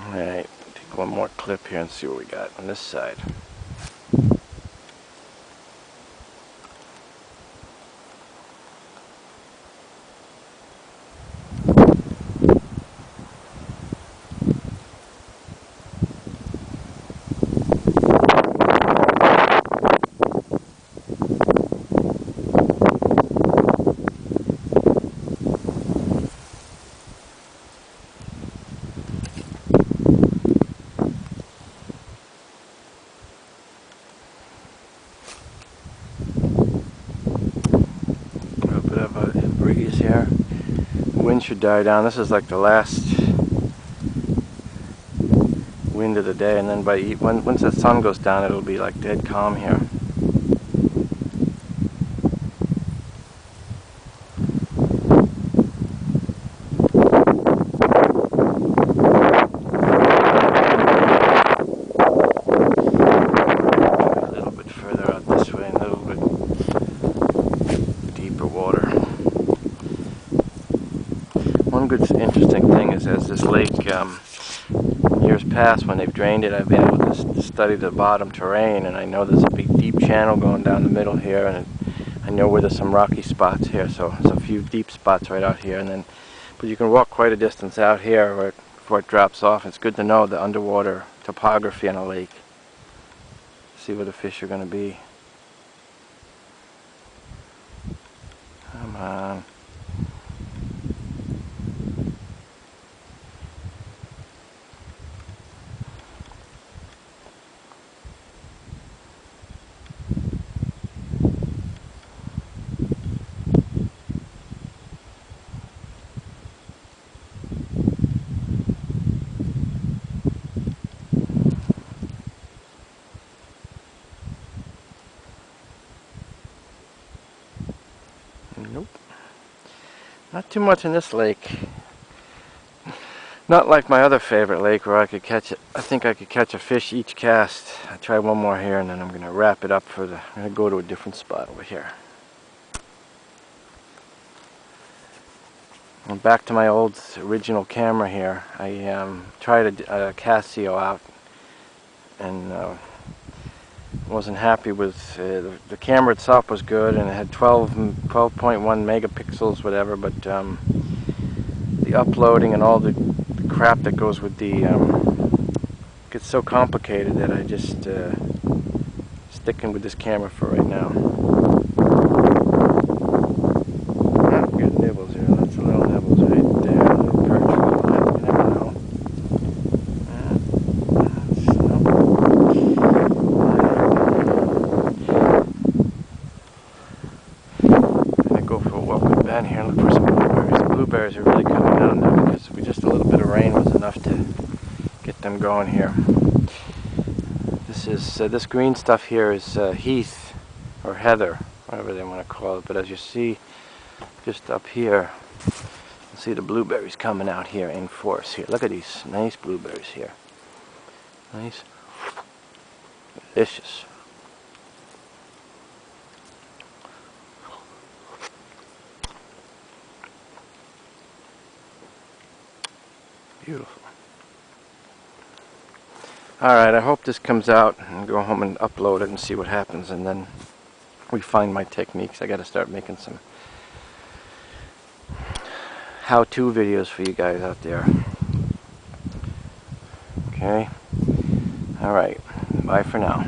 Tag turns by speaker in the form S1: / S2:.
S1: Alright, take one more clip here and see what we got on this side. Breeze here. The wind should die down. This is like the last wind of the day, and then once the sun goes down, it'll be like dead calm here. A little bit further out this way, and a little bit deeper water. One good interesting thing is, as this lake, years past when they've drained it, I've been able to study the bottom terrain, and I know there's a big deep channel going down the middle here, and I know where there's some rocky spots here, so there's a few deep spots right out here, but you can walk quite a distance out here before it drops off. It's good to know the underwater topography on a lake. See where the fish are going to be. Come on. Nope. Not too much in this lake. Not like my other favorite lake where I could catch it. I think I could catch a fish each cast. I'll try one more here, and then I'm going to wrap it up I'm going to go to a different spot over here. And back to my old original camera here. I tried a Casio out, and wasn't happy with the camera itself. Was good, and it had 12.1 megapixels, whatever, but the uploading and all the crap that goes with the gets so complicated that I just sticking with this camera for right now. Good nibbles here. That's a little nibbles right there. A little perch for the line. You never know. Go for a walk with Ben here and look for some blueberries. The blueberries are really coming out now because just a little bit of rain was enough to get them going here. This green stuff here is heath or heather, whatever they want to call it. But as you see, just up here, you see the blueberries coming out here in force. Here, look at these nice blueberries here. Nice, delicious. Beautiful. Alright, I hope this comes out and go home and upload it and see what happens, and then refine my techniques. I gotta start making some how-to videos for you guys out there. Okay? Alright, bye for now.